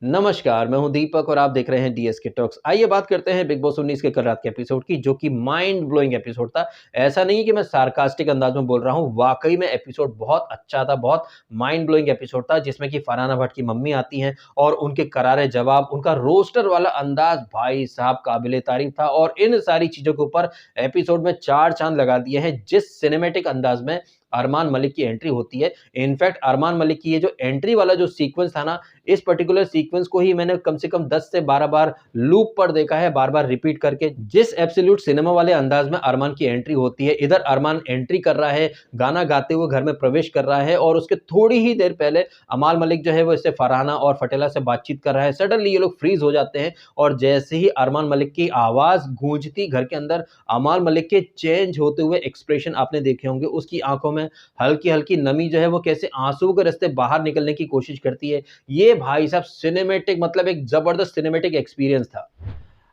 नमस्कार, मैं हूं दीपक और आप देख रहे हैं डीएसके टॉक्स। आइए बात करते हैं बिग बॉस 19 के कल रात के एपिसोड की, जो कि माइंड ब्लोइंग एपिसोड था। ऐसा नहीं है कि मैं सार्कास्टिक अंदाज में बोल रहा हूं, वाकई में एपिसोड बहुत अच्छा था, बहुत माइंड ब्लोइंग एपिसोड था, जिसमें कि फरहाना भट्ट की मम्मी आती हैं और उनके करारे जवाब, उनका रोस्टर वाला अंदाज भाई साहब काबिले तारीफ था। और इन सारी चीजों के ऊपर एपिसोड में चार चांद लगा दिए हैं। जिस सिनेमेटिक अंदाज में अरमान मलिक की एंट्री होती है, इनफैक्ट अरमान मलिक की ये जो एंट्री वाला जो सीक्वेंस था ना, इस पर्टिकुलर सीक्वेंस को ही मैंने कम से कम 10 से 12 बार लूप पर देखा है, बार-बार रिपीट करके। जिस एब्सोल्यूट सिनेमा वाले अंदाज में अरमान की एंट्री होती है, इधर अरमान एंट्री कर रहा है, गाना गाते हुए घर में प्रवेश कर रहा है और उसके थोड़ी ही देर पहले अमाल मलिक जो है वो इससे फरहाना और फटेला से बातचीत कर रहा है। सडनली ये लोग फ्रीज हो जाते हैं और जैसे ही अरमान मलिक की आवाज गूंजती घर के अंदर, अमाल मलिक के चेंज होते हुए एक्सप्रेशन आपने देखे होंगे, उसकी आंखों में हल्की-हल्की नमी जो है वो कैसे आंसुओं के रास्ते बाहर निकलने की कोशिश करती है। ये भाई साहब सिनेमैटिक मतलब एक जबरदस्त सिनेमैटिक एक्सपीरियंस था।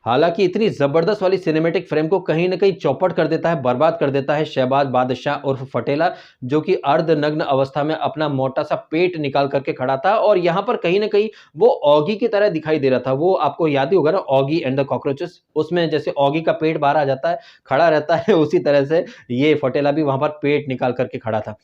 हालाँकि इतनी ज़बरदस्त वाली सिनेमैटिक फ्रेम को कहीं न कहीं चौपट कर देता है, बर्बाद कर देता है शहबाज बादशाह उर्फ फटेला, जो कि अर्धनग्न अवस्था में अपना मोटा-सा पेट निकाल कर के खड़ा था और यहाँ पर कहीं न कहीं वो ऑगी की तरह दिखाई दे रहा था। वो आपको याद ही होगा ना, ऑगी एंड द कॉकरोचेस, उसमें जैसे ऑगी का पेट बाहर आ जाता है, खड़ा रहता है, उसी तरह से ये फटेला भी वहाँ पर पेट निकाल कर के खड़ा था।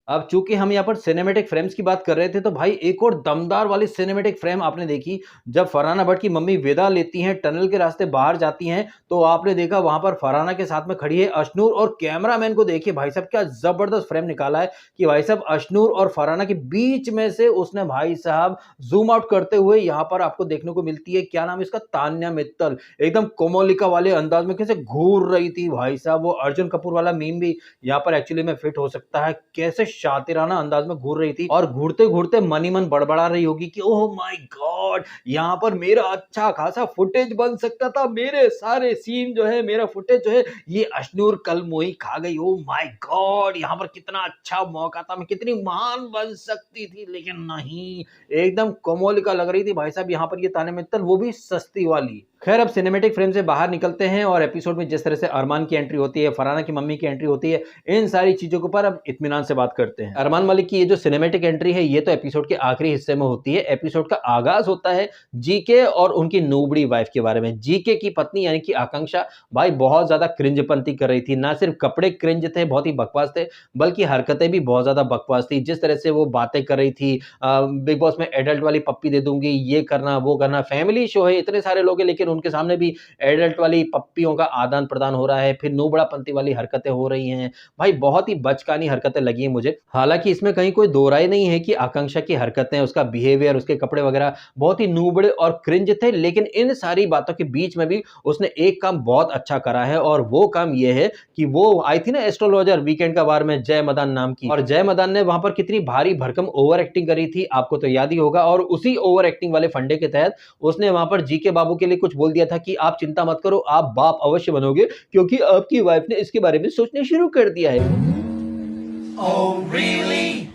अब चूंकि हम यहाँ पर सिनेमैटिक फ्रेम्स की बात कर रहे थे, तो भाई एक और दमदार वाली सिनेमैटिक फ्रेम आपने देखी, जब फरहाना भट्ट की मम्मी विदा लेती हैं, टनल के रास्ते बाहर जाती हैं, तो आपने देखा वहां पर फरहाना के साथ में खड़ी है अशनूर। और कैमरामैन को देखिए भाई साहब, क्या जबरदस्त फ्रेम निकाला है कि भाई साहब अशनूर और फरहाना के बीच में से उसने भाई साहब जूम आउट करते हुए यहाँ पर आपको देखने को मिलती है, क्या नाम है इसका, तान्या मित्तल, एकदम कोमोलिका वाले अंदाज में कैसे घूर रही थी भाई साहब। वो अर्जुन कपूर वाला मीम भी यहाँ पर एक्चुअली में फिट हो सकता है, कैसे शातिराना अंदाज में घूर रही थी और घूरते घूरते मन ही मन बड़बड़ा रही होगी कि ओह माय गॉड, यहाँ पर मेरा अच्छा खासा फुटेज बन सकता था, मेरे सारे सीन जो है, मेरा फुटेज जो है, ये अशनूर कल मोही खा गई। ओह माय गॉड, यहाँ पर कितना अच्छा मौका था, मैं कितनी महान बन सकती थी, लेकिन नहीं, एकदम कोमोलिका लग रही थी भाई साहब यहाँ पर ये तान्या मित्तल, वो भी सस्ती वाली। खैर, अब सिनेमैटिक फ्रेम से बाहर निकलते हैं और एपिसोड में जिस तरह से अरमान की एंट्री होती है, फरहाना की मम्मी की एंट्री होती है, इन सारी चीजों के ऊपर अब इत्मीनान से बात करते हैं। अरमान मलिक की ये जो सिनेमैटिक एंट्री है, ये तो एपिसोड के आखिरी हिस्से में होती है। एपिसोड का आगाज होता है जीके और उनकी नूबड़ी वाइफ के बारे में। जीके की पत्नी यानी कि आकांक्षा भाई बहुत ज्यादा क्रिंजपंती कर रही थी। ना सिर्फ कपड़े क्रिंज थे, बहुत ही बकवास थे, बल्कि हरकतें भी बहुत ज्यादा बकवास थी। जिस तरह से वो बातें कर रही थी, बिग बॉस में एडल्ट वाली पप्पी दे दूंगी, ये करना वो करना, फैमिली शो है, इतने सारे लोग हैं, लेकिन उनके सामने भी एडल्ट वाली पप्पियों का आदान प्रदान हो रहा है, फिर नूबड़ापंती वाली हरकतें हो रही हैं। भाई बहुत ही बचकानी हरकतें लगी हैं मुझे। हालांकि इसमें कहीं कोई दो राय नहीं है कि आकांक्षा की हरकतें, उसका बिहेवियर, उसके कपड़े वगैरह बहुत ही नूबड़े और क्रिंज थे, लेकिन इन सारी बातों के बीच में भी उसने एक काम बहुत अच्छा करा है और वो काम ये है कि वो आई थी ना एस्ट्रोलॉजर वीकेंड का वार में, जय मदान नाम की, और जय मदान ने वहां पर कितनी भारी भरकम ओवर एक्टिंग करी थी, आपको तो याद ही होगा। और उसी ओवर एक्टिंग वाले फंडे के तहत उसने वहां पर जीके बाबू के लिए कुछ बोल दिया था कि आप चिंता मत करो, आप बाप अवश्य बनोगे, क्योंकि आपकी वाइफ ने इसके बारे में सोचना शुरू कर दिया है। Oh, really?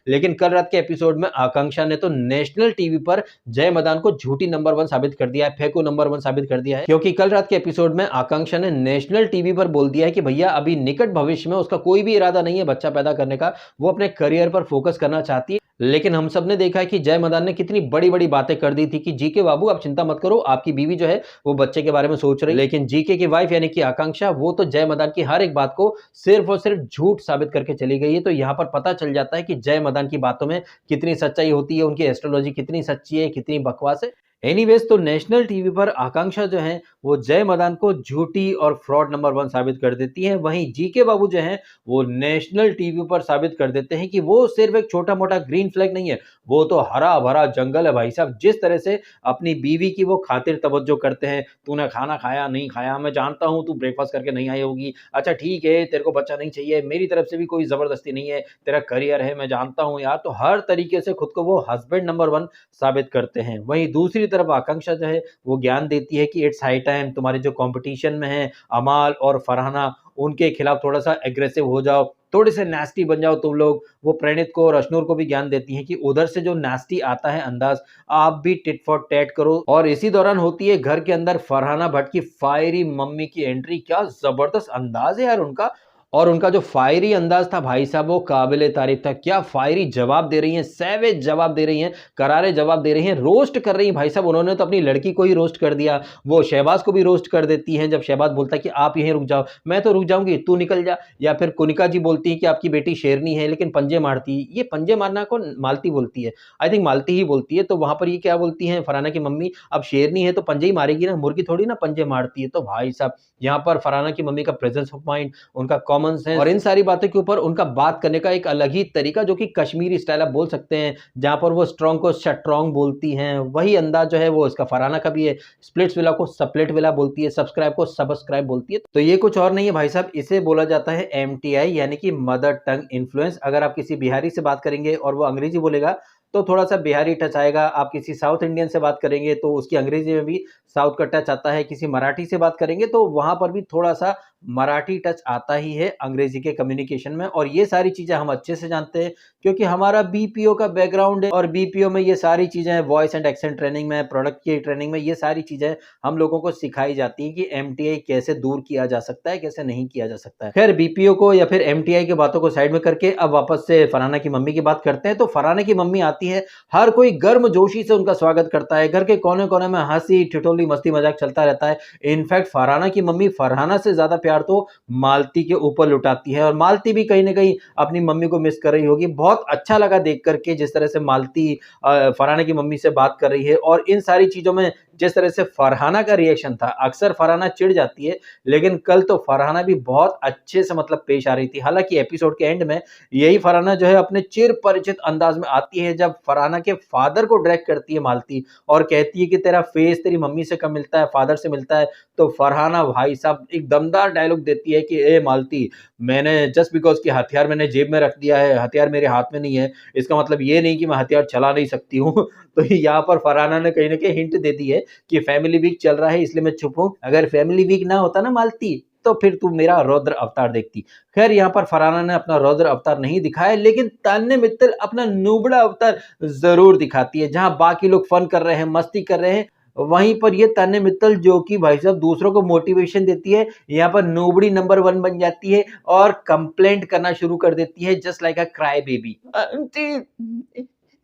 लेकिन कल रात के एपिसोड में आकांक्षा ने तो नेशनल टीवी पर जय मदान को झूठी नंबर 1 साबित कर दिया है, फेंको नंबर 1 साबित कर दिया है। क्योंकि कल रात के एपिसोड में आकांक्षा ने नेशनल टीवी पर बोल दिया है कि भैया अभी निकट भविष्य में उसका कोई भी इरादा नहीं है बच्चा पैदा करने का, वो अपने करियर पर फोकस करना चाहती है। लेकिन हम सब ने देखा है कि जय मदान ने कितनी बड़ी बड़ी बातें कर दी थी कि जीके बाबू आप चिंता मत करो, आपकी बीवी जो है वो बच्चे के बारे में सोच रही है। लेकिन जीके की वाइफ यानी कि आकांक्षा, वो तो जय मदान की हर एक बात को सिर्फ और सिर्फ झूठ साबित करके चली गई है। तो यहाँ पर पता चल जाता है कि जय मदान की बातों में कितनी सच्चाई होती है, उनकी एस्ट्रोलॉजी कितनी सच्ची है, कितनी बकवास है। एनीवेज, तो नेशनल टीवी पर आकांक्षा जो है वो जय मदान को झूठी और फ्रॉड नंबर 1 साबित कर देती है। वहीं जीके बाबू जो है वो नेशनल टीवी पर साबित कर देते हैं कि वो सिर्फ एक छोटा मोटा ग्रीन फ्लैग नहीं है, वो तो हरा भरा जंगल है भाई साहब। जिस तरह से अपनी बीवी की वो खातिर तवज्जो करते हैं, तूने खाना खाया नहीं खाया, मैं जानता हूं तू ब्रेकफास्ट करके नहीं आई होगी, अच्छा ठीक है तेरे को बच्चा नहीं चाहिए, मेरी तरफ से भी कोई जबरदस्ती नहीं है, तेरा करियर है मैं जानता हूं यार। तो हर तरीके से खुद को वो हस्बैंड नंबर 1 साबित करते हैं। वहीं दूसरी तरफ आकांक्षा जो है वो ज्ञान देती है कि इट्स हाई टाइम, तुम्हारे जो कंपटीशन में है अमाल और फरहाना, उनके खिलाफ थोड़ा सा एग्रेसिव हो जाओ, थोड़े से नास्टी बन जाओ तुम लोग। वो प्रणीत को और अशनूर को भी ज्ञान देती हैं कि उधर से जो नास्टी आता है अंदाज, आप भी टिट फॉर टैट करो। और इसी दौरान होती है घर के अंदर फरहाना भट्ट की फायरी मम्मी की एंट्री। क्या जबरदस्त अंदाज है यार उनका। और उनका जो फायरी अंदाज था भाई साहब वो काबिले तारीफ था। क्या फायरी जवाब दे रही हैं, सैवेज जवाब दे रही हैं, करारे जवाब दे रही हैं, रोस्ट कर रही हैं भाई साहब। उन्होंने तो अपनी लड़की को ही रोस्ट कर दिया, वो शहबाज को भी रोस्ट कर देती हैं। जब शहबाज बोलता है कि आप यहीं रुक जाओ, मैं तो रुक जाऊंगी, तू निकल जा। या फिर कुनिका जी बोलती है कि आपकी बेटी शेरनी है लेकिन पंजे मारती है। ये पंजे मारना को मालती बोलती है, आई थिंक मालती ही बोलती है। तो वहां पर ये क्या बोलती है फरहाना की मम्मी, अब शेरनी है तो पंजे ही मारेगी ना, मुर्गी थोड़ी ना पंजे मारती है। तो भाई साहब यहाँ पर फरहाना की मम्मी का प्रेजेंस ऑफ माइंड, उनका कॉमन सेंस और इन सारी बातों के ऊपर उनका बात करने का एक अलग ही तरीका, जो कि कश्मीरी स्टाइल आप बोल सकते हैं, जहां पर वो स्ट्रॉन्ग को स्ट्रॉन्ग बोलती हैं, वही अंदाज जो है वो इसका फरहाना का भी है। स्प्लिट्स विला को स्प्लिट विला बोलती है, सब्सक्राइब को सब्सक्राइब बोलती है। तो ये कुछ और नहीं है भाई साहब, इसे बोला जाता है एमटीआई यानी कि मदर टंग इन्फ्लुएंस। अगर आप किसी बिहारी से बात करेंगे और वो अंग्रेजी बोलेगा तो थोड़ा सा बिहारी टच आएगा। आप किसी साउथ इंडियन से बात करेंगे तो उसकी अंग्रेजी में भी साउथ का टच आता है। किसी मराठी से बात करेंगे तो वहां पर भी थोड़ा सा मराठी टच आता ही है अंग्रेजी के कम्युनिकेशन में। और ये सारी चीजें हम अच्छे से जानते हैं क्योंकि हमारा बीपीओ का बैकग्राउंड है और बीपीओ में ये सारी चीजें हैं, वॉइस एंड एक्सेंट ट्रेनिंग में, प्रोडक्ट की ट्रेनिंग में, ये सारी चीजें हम लोगों को सिखाई जाती है कि एमटीआई कैसे दूर किया जा सकता है, कैसे नहीं किया जा सकता है। खैर बीपीओ को या फिर एमटीआई की बातों को साइड में करके अब वापस से फरहाना की मम्मी की बात करते हैं। तो फरहाना की मम्मी आती है, हर कोई गर्मजोशी से उनका स्वागत करता है, घर के कोने कोने में हंसी ठिठोली मस्ती मजाक चलता रहता है। इनफैक्ट फरहाना की मम्मी फरहाना से ज्यादा प्यार तो मालती के ऊपर लुटाती है और मालती भी कहीं ना कहीं अपनी मम्मी को मिस कर रही होगी। बहुत अच्छा लगा देख करके जिस तरह से मालती फरहाना की मम्मी से बात कर रही है और इन सारी चीजों में जिस तरह से फरहाना का रिएक्शन था। अक्सर फरहाना चिढ़ जाती है लेकिन कल तो फरहाना भी बहुत अच्छे से मतलब पेश आ रही थी। हालांकि एपिसोड के एंड में यही फरहाना जो है अपने चिर परिचित अंदाज में आती है जब फरहाना के फादर को ड्रैग करती है मालती और कहती है कि तेरा फेस तेरी मम्मी से कम मिलता है, फादर से मिलता है। तो फरहाना भाई साहब एक दमदार डायलॉग देती है कि ए मालती, मैंने जस्ट बिकॉज कि हथियार मैंने जेब में रख दिया है, हथियार मेरे हाथ में नहीं है, इसका मतलब ये नहीं कि मैं हथियार चला नहीं सकती हूँ। तो यहाँ पर फरहाना ने कहीं ना कहीं हिंट दे दी है कि फैमिली वीक चल रहा है इसलिए मैं चुप हूँ। अगर फैमिली वीक ना होता ना मालती तो फिर तू मेरा रौद्र अवतार देखती। खैर यहाँ पर फरहाना ने अपना रौद्र अवतार नहीं दिखाया लेकिन तान्या मित्तल अपना नुबड़ा अवतार जरूर दिखाती है। जहां बाकी लोग फन कर रहे हैं, मस्ती कर रहे हैं, वहीं पर ये तान्या मित्तल जो कि भाई साहब दूसरों को मोटिवेशन देती है, यहाँ पर नोबड़ी नंबर 1 बन जाती है और कंप्लेंट करना शुरू कर देती है just like a cry baby. Aunty,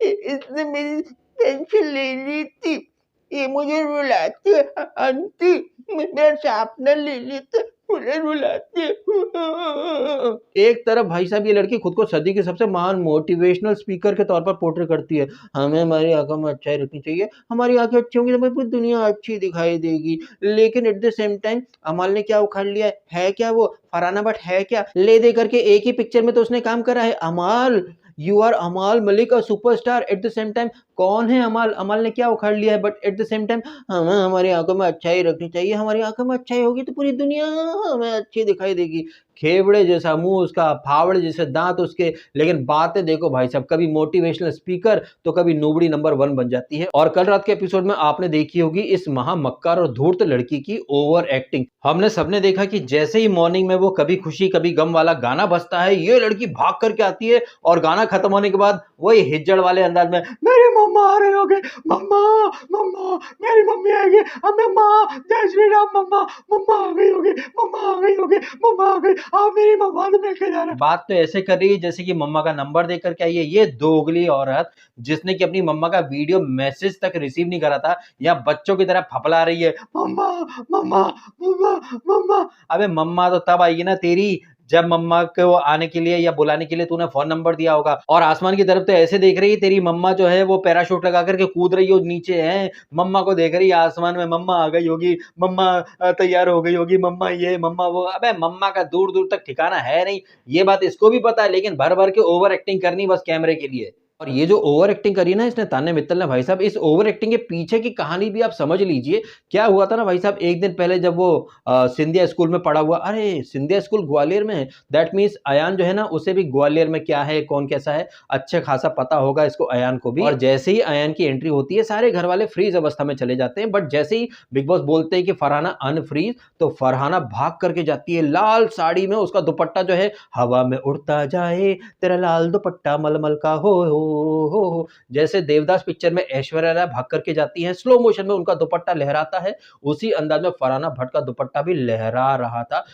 इसने मेरी पेंसिल ले ली थी, ये मुझे रुलाती है। आंटी, मेरा शार्पनर ले ली थी, मुझे रुलाती है। एक तरफ भाई साहब ये लड़की खुद को सदी के सबसे महान मोटिवेशनल स्पीकर के तौर पर पोर्ट्रे करती है, हमें हमारी आंखों में अच्छाई रखनी चाहिए, हमारी आंखें अच्छी होंगी तो हमें पूरी दुनिया अच्छी दिखाई देगी। लेकिन एट द सेम टाइम अमल ने क्या उखाड़ लिया है क्या वो फरहाना बट है क्या ले दे करके एक ही पिक्चर में तो उसने काम करा है। अमाल, यू आर अमाल Malik a superstar. At the same time कौन है अमाल, अमाल ने क्या उखाड़ लिया है, but at the same time हमें हमारी आंखों में अच्छाई रखनी चाहिए, हमारी आंखों में अच्छाई होगी तो पूरी दुनिया हमें अच्छी दिखाई देगी। खेवड़े जैसा मुंह उसका, फावड़े जैसे दांत उसके, लेकिन बातें देखो भाई साहब, कभी मोटिवेशनल स्पीकर तो कभी नोबड़ी नंबर 1 बन जाती है। और कल रात के एपिसोड में आपने देखी होगी इस महामक्कार और धूर्त लड़की की ओवर एक्टिंग। हमने सबने देखा कि जैसे ही मॉर्निंग में वो कभी खुशी कभी गम वाला गाना बजता है, ये लड़की भाग करके आती है और गाना खत्म होने के बाद वही हिज्जड़ वाले अंदाज में, मेरी मम्मा आ रही होगी, मम्मा मम्मा मेरी मम्मी आएगी, मम्मा जय श्री राम, मम्मा मम्मा आ गई होगी, मम्मा आ गई होगी, मम्मा आ गई, आप मेरी मम्मा से मिलके जाना। बात तो ऐसे कर रही है जैसे कि मम्मा का नंबर देकर के आई है ये दोगली औरत, जिसने कि अपनी मम्मा का वीडियो मैसेज तक रिसीव नहीं करा था, या बच्चों की तरह फपला रही है, मम्मा मम्मा मम्मा मम्मा। अबे मम्मा तो तब आएगी ना तेरी जब मम्मा को आने के लिए या बुलाने के लिए तूने फोन नंबर दिया होगा। और आसमान की तरफ तो ऐसे देख रही है तेरी मम्मा जो है वो पैराशूट लगा करके कूद रही हो नीचे है, मम्मा को देख रही है आसमान में, मम्मा आ गई होगी, मम्मा तैयार हो गई होगी, मम्मा ये मम्मा वो। अबे मम्मा का दूर दूर तक ठिकाना है नहीं, ये बात इसको भी पता है, लेकिन भर भर के ओवर एक्टिंग करनी बस कैमरे के लिए। और ये जो ओवर एक्टिंग करी ना इसने तान्या मित्तल ने भाई साहब, इस ओवर एक्टिंग के पीछे की कहानी भी आप समझ लीजिए। क्या हुआ था ना भाई साहब, एक दिन पहले जब वो सिंधिया स्कूल में पढ़ा हुआ, अरे सिंधिया स्कूल ग्वालियर में है, दैट मीन्स अयान जो है ना उसे भी ग्वालियर में क्या है कौन कैसा है अच्छे खासा पता होगा इसको, अयान को भी। और जैसे ही अयान की एंट्री होती है सारे घर वाले फ्रीज अवस्था में चले जाते हैं, बट जैसे ही बिग बॉस बोलते हैं कि फरहाना अनफ्रीज, तो फरहाना भाग करके जाती है लाल साड़ी में, उसका दुपट्टा जो है हवा में उड़ता जाए, तेरा लाल दुपट्टा मलमल का हो। जैसे देवदास पिक्चर में ऐश्वर्या राय भाग करके जाती है, स्लो मोशन में उनका दुपट्टा लहराता है, उसी अंदाज में फरहाना भट्ट का दुपट्टा भी लहरा रहा था।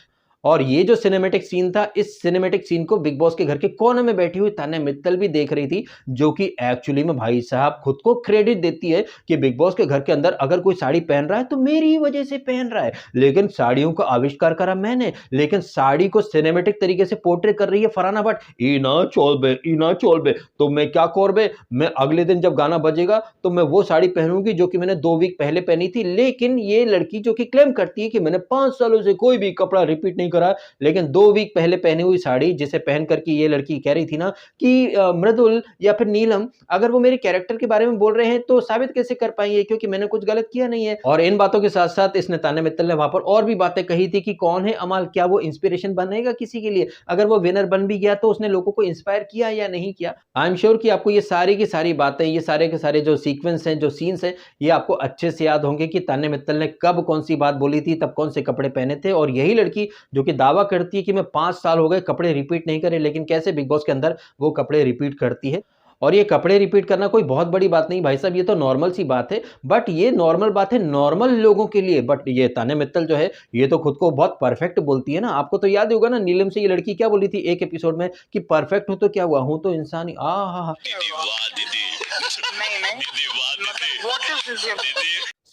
और ये जो सिनेमैटिक सीन था, इस सिनेमैटिक सीन को बिग बॉस के घर के कोने में बैठी हुई तान्या मित्तल भी देख रही थी, जो कि एक्चुअली में भाई साहब खुद को क्रेडिट देती है कि बिग बॉस के घर के अंदर अगर कोई साड़ी पहन रहा है तो मेरी ही वजह से पहन रहा है। लेकिन साड़ियों का आविष्कार करा मैंने, लेकिन साड़ी को सिनेमैटिक तरीके से पोर्ट्रे कर रही है फरहाना बट। इना चोलबे, इना चोलबे। तो मैं क्या कोरबे, मैं अगले दिन जब गाना बजेगा तो मैं वो साड़ी पहनूंगी जो कि मैंने 2 वीक पहले पहनी थी। लेकिन ये लड़की जो कि क्लेम करती है कि मैंने 5 सालों से कोई भी कपड़ा रिपीट नहीं करा, लेकिन 2 वीक पहले पहनी हुई साड़ी जिसे पहन कर के ये लड़की कह रही थी ना कि मृदुल या फिर नीलम अगर वो मेरे कैरेक्टर के बारे में बोल रहे हैं तो साबित कैसे कर पाएंगे, क्योंकि मैंने कुछ गलत किया नहीं है। और इन बातों के साथ साथ इसने तान्या मित्तल ने वहां पर और भी बातें कही थी कि कौन है अमाल, क्या वो इंस्पिरेशन बनेगा किसी के लिए, अगर वो विनर बन भी गया तो उसने लोगों को इंस्पायर किया या नहीं किया। आई एम श्योर कि आपको ये सारी की सारी बातें, ये सारे के सारे जो सीक्वेंस हैं, जो सीन्स हैं, ये आपको अच्छे से याद होंगे कि तान्या मित्तल ने कब कौन सी बात बोली थी, तब कौन से कपड़े पहने थे। और यही लड़की जो कि दावा करती है कि मैं 5 साल हो गए कपड़े रिपीट नहीं करे, लेकिन कैसे बिग बॉस के अंदर वो कपड़े रिपीट करती है। और ये कपड़े रिपीट करना कोई बहुत बड़ी बात नहीं भाई साहब, ये तो नॉर्मल सी बात है। बट ये नॉर्मल बात है नॉर्मल लोगों के लिए, बट ये तान्या मित्तल जो है ये तो खुद को बहुत परफेक्ट बोलती है ना। आपको तो याद ही होगा ना नीलम से ये लड़की क्या बोली थी एक एपिसोड में कि परफेक्ट हूं तो क्या हुआ, हूं तो इंसान ही। आ हा हा।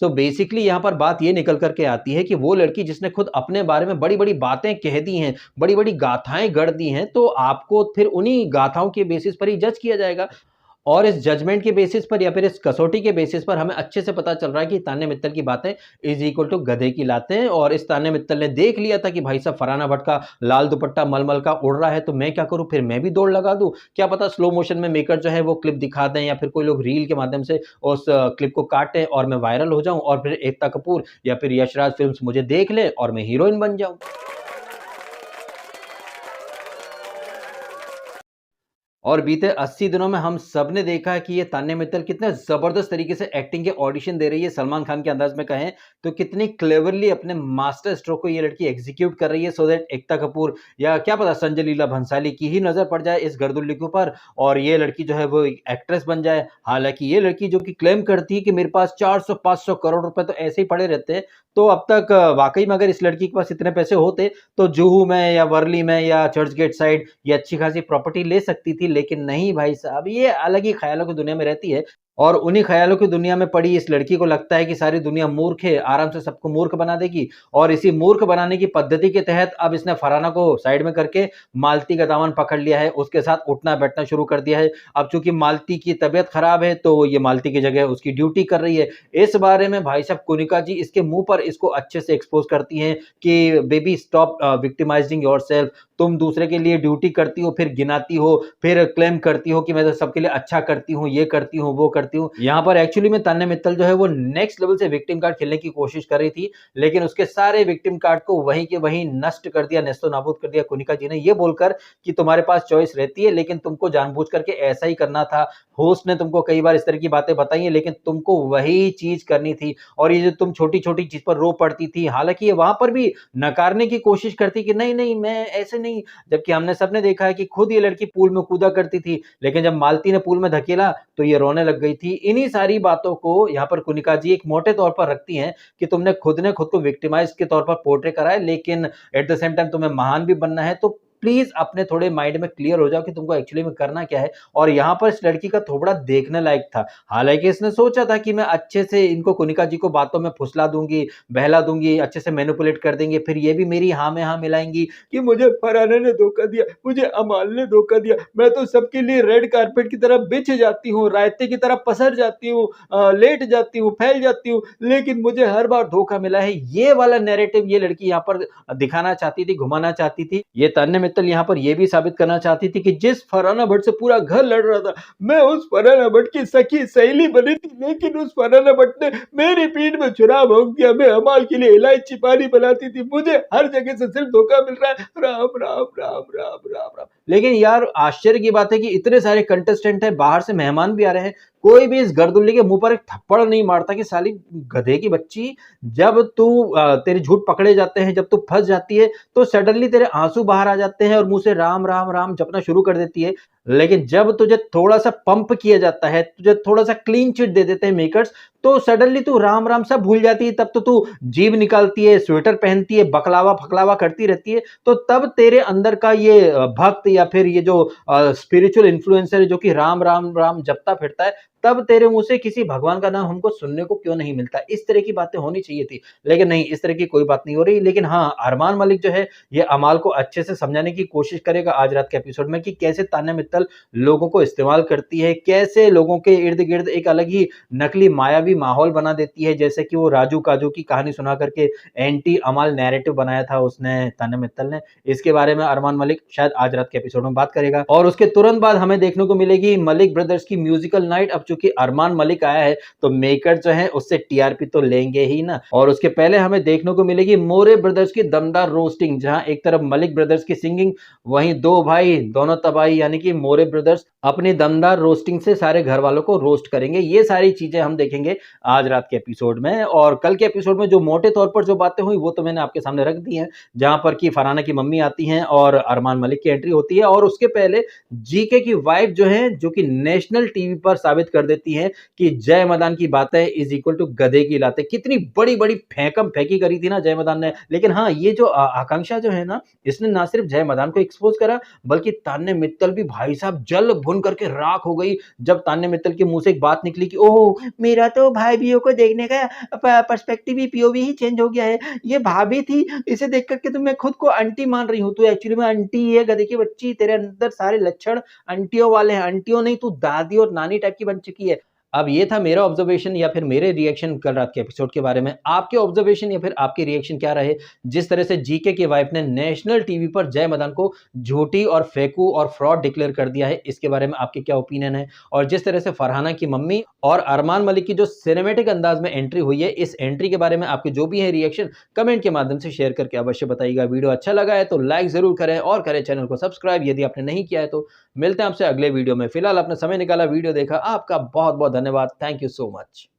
सो बेसिकली यहाँ पर बात ये निकल करके आती है कि वो लड़की जिसने खुद अपने बारे में बड़ी-बड़ी बातें कह दी हैं, बड़ी-बड़ी गाथाएँ गढ़ दी हैं, तो आपको फिर उन्हीं गाथाओं के बेसिस पर ही जज किया जाएगा। और इस जजमेंट के बेसिस पर या फिर इस कसौटी के बेसिस पर हमें अच्छे से पता चल रहा है कि तान्या मित्तल की बातें इज इक्वल टू गधे की लातें। और इस तान्या मित्तल ने देख लिया था कि भाई साहब फरहाना भट्ट का लाल दुपट्टा मलमल का उड़ रहा है, तो मैं क्या करूं, फिर मैं भी दौड़ लगा दूं। क्या पता स्लो मोशन में मेकर जो है वो क्लिप दिखा दें या फिर कोई लोग रील के माध्यम से उस क्लिप को काटें और मैं वायरल हो जाऊं और फिर एकता कपूर या फिर यशराज फिल्म्स मुझे देख ले और मैं हीरोइन बन जाऊं। और बीते 80 दिनों में हम सब ने देखा है कि ये तान्या मित्तल कितने ज़बरदस्त तरीके से एक्टिंग के ऑडिशन दे रही है। सलमान खान के अंदाज में कहें तो कितनी क्लेवरली अपने मास्टर स्ट्रोक को ये लड़की एग्जीक्यूट कर रही है, सो दैट एकता कपूर या क्या पता संजय लीला भंसाली की ही नज़र पड़ जाए इस गर्दुल्ली के ऊपर और ये लड़की जो है वो एक एक्ट्रेस बन जाए। हालाँकि ये लड़की जो कि क्लेम करती है कि मेरे पास 400-500 करोड़ रुपए तो ऐसे ही पड़े रहते हैं, तो अब तक वाक़ई में अगर इस लड़की के पास इतने पैसे होते तो जुहू में या वर्ली में या चर्चगेट साइड ये अच्छी खासी प्रॉपर्टी ले सकती थी। लेकिन नहीं भाई साहब, ये अलग ही ख़्यालों की दुनिया में रहती है और उन्हीं ख़्यालों की दुनिया में पड़ी इस लड़की को लगता है कि सारी दुनिया मूर्ख है, आराम से सबको मूर्ख बना देगी। और इसी मूर्ख बनाने की पद्धति के तहत अब इसने फरहाना को साइड में करके मालती का दामन पकड़ लिया है, उसके साथ उठना-बैठना शुरू कर दिया है। अब चूँकि मालती की तबीयत ख़राब है, तो ये मालती की जगह उसकी ड्यूटी कर रही है। इस बारे में भाई साहब कुनिका जी इसके मुँह पर इसको अच्छे से एक्सपोज़ करती हैं कि बेबी स्टॉप विक्टिमाइजिंग योरसेल्फ। तुम दूसरे के लिए ड्यूटी करती हो, फिर गिनाती हो, फिर क्लेम करती हो कि मैं तो सबके लिए अच्छा करती हूँ, ये करती हूँ, वो करती हूँ। यहाँ पर एक्चुअली में तान्या मित्तल जो है वो नेक्स्ट लेवल से विक्टिम कार्ड खेलने की कोशिश कर रही थी, लेकिन उसके सारे विक्टिम कार्ड को वहीं के वहीं नष्ट कर दिया, नेस्तो-नाबूद कर दिया कुनिका जी ने, ये बोलकर कि तुम्हारे पास चॉइस रहती है, लेकिन तुमको जानबूझ करके ऐसा ही करना था। होस्ट ने तुमको कई बार इस तरह की बातें बताई हैं, लेकिन तुमको वही चीज़ करनी थी। और ये जो तुम छोटी-छोटी चीज़ पर रो पड़ती थी, हालाँकि ये वहाँ पर भी नकारने की कोशिश करती कि नहीं, नहीं मैं ऐसे नहीं, जबकि हमने सबने देखा है कि खुद ये लड़की पूल में कूदा करती थी, लेकिन जब मालती ने पूल में धकेला तो ये रोने लग गई थी। इन्हीं सारी बातों को यहाँ पर कुनिका जी एक मोटे तौर पर रखती हैं कि तुमने खुद ने खुद को विक्टिमाइज़ के तौर पर पोर्ट्रे करा है, लेकिन एट द सेम टाइम तुम्हें महान भी बनना है, तो प्लीज़ अपने थोड़े माइंड में क्लियर हो जाओ कि तुमको एक्चुअली में करना क्या है। और यहाँ पर इस लड़की का थोबड़ा देखने लायक था। हालाँकि इसने सोचा था कि मैं अच्छे से इनको कुनिका जी को बातों में फुसला दूँगी, बहला दूँगी, अच्छे से मैनिपुलेट कर देंगे, फिर ये भी मेरी हाँ में हाँ मिलाएँगी कि मुझे फरहाना ने धोखा दिया, मुझे अमाल ने धोखा दिया, मैं तो सबके लिए रेड कारपेट की तरह बिछ जाती हूँ, रायते की तरह पसर जाती हूँ, लेट जाती हूँ, फैल जाती हूँ, लेकिन मुझे हर बार धोखा मिला है। ये वाला नैरेटिव ये लड़की यहाँ पर दिखाना चाहती थी, घुमाना चाहती थी। ये तान्या मित्तल यहाँ पर ये भी साबित करना चाहती थी कि जिस फरहाना भट्ट से पूरा घर लड़ रहा था, मैं उस फरहाना भट्ट की सखी सहेली बनी थी, लेकिन उस फरहाना भट्ट ने मेरी पीठ में छुरा भोंक दिया। मैं अमाल के लिए इलायची पानी बनाती थी, मुझे हर जगह से सिर्फ धोखा मिल रहा है। राम राम राम राम राम राम। लेकिन यार आश्चर्य की बात है कि इतने सारे कंटेस्टेंट हैं, बाहर से मेहमान भी आ रहे हैं, कोई भी इस गर्दुल्ली के मुंह पर एक थप्पड़ नहीं मारता कि साली गधे की बच्ची, जब तू तेरे झूठ पकड़े जाते हैं, जब तू फंस जाती है तो सडनली तेरे आंसू बाहर आ जाते हैं और मुंह से राम राम राम जपना शुरू कर देती है। लेकिन जब तुझे थोड़ा-सा पंप किया जाता है, तुझे थोड़ा-सा क्लीन चिट दे देते हैं मेकर्स, तो सडनली तू राम-राम सब भूल जाती है। तब तो तू जीभ निकालती है, स्वेटर पहनती है, बकलावा-फकलावा करती रहती है। तो तब तेरे अंदर का ये भक्त या फिर ये जो स्पिरिचुअल इन्फ्लुएंसर है जो कि राम, राम, राम जपता फिरता है, तब तेरे मुँह से किसी भगवान का नाम हमको सुनने को क्यों नहीं मिलता? इस तरह की बातें होनी चाहिए थी। लेकिन नहीं, इस तरह की कोई बात नहीं हो रही। लेकिन हाँ, अरमान मलिक जो है, ये अमाल को अच्छे से समझाने की कोशिश करेगा आज रात के एपिसोड में कि कैसे तान्या मित्तल लोगों को इस्तेमाल करती है, कैसे लोगों के इर्द-गिर्द एक अलग ही नकली मायावी माहौल बना देती है। जैसे कि वो राजू-काजू की कहानी सुना करके एंटी अमाल नैरेटिव बनाया था उसने, तान्या मित्तल ने। इसके बारे में अरमान मलिक शायद आज रात के एपिसोड में बात करेगा। और उसके तुरंत बाद हमें देखने को मिलेगी मलिक ब्रदर्स की म्यूजिकल नाइट। अब चूंकि अरमान मलिक आया है तो मेकर जो है उससे टीआरपी तो लेंगे ही ना। और उसके पहले हमें देखने को मिलेगी मोरे ब्रदर्स की दमदार रोस्टिंग, जहां एक तरफ मलिक ब्रदर्स की सिंगिंग, वहीं दो भाई दोनों तबाही यानी कि मोरे ब्रदर्स अपनी दमदार रोस्टिंग से सारे घर वालों को रोस्ट करेंगे। ये सारी चीजें हम देखेंगे आज रात के एपिसोड में। और कल के एपिसोड में जो मोटे तौर पर जो बातें हुई वो तो मैंने आपके सामने रख दी हैं, जहां पर कि फरहाना की मम्मी आती हैं और अरमान मलिक की एंट्री होती है। और उसके पहले जीके की वाइफ जो है, जो कि नेशनल टीवी पर साबित कर देती है कि जय मदान की बातें इज इक्वल टू गधे की लातें। कितनी बड़ी बड़ी फेंकम फेंकी करी थी ना जय मदान ने। लेकिन हाँ, ये जो आकांक्षा जो है ना, इसने ना सिर्फ जय मदान को एक्सपोज करा, बल्कि तान्या मित्तल भी भाई साहब जल भुन करके राख हो गई जब तान्या मित्तल के मुंह से एक बात निकली कि ओह, मेरा तो भाई-भाइयों को देखने का पर्सपेक्टिव ही, पीओवी ही चेंज हो गया है। ये भाभी थी, इसे देख कर के तो मैं खुद को आंटी मान रही हूँ। तू एक्चुअली में आंटी ही है, गधे की बच्ची। तेरे अंदर सारे लक्षण आंटियों वाले हैं। आंटियों नहीं, तू दादी और नानी टाइप की बन चुकी है। अब ये था मेरा ऑब्जर्वेशन या फिर मेरे रिएक्शन कल रात के एपिसोड के बारे में। आपके ऑब्जर्वेशन या फिर आपके रिएक्शन क्या रहे जिस तरह से जीके की वाइफ ने नेशनल टीवी पर जय मदान को झूठी और फेकू और फ्रॉड डिक्लेयर कर दिया है? इसके बारे में आपके क्या ओपिनियन है? और जिस तरह से फरहाना की मम्मी और अरमान मलिक की जो सिनेमैटिक अंदाज में एंट्री हुई है, इस एंट्री के बारे में आपके जो भी है रिएक्शन कमेंट के माध्यम से शेयर करके अवश्य बताइएगा। वीडियो अच्छा लगा है तो लाइक जरूर करें और करें चैनल को सब्सक्राइब यदि आपने नहीं किया है तो। मिलते हैं आपसे अगले वीडियो में। फिलहाल आपने समय निकाला, वीडियो देखा, आपका बहुत बहुत धन्यवाद। Thank you so much.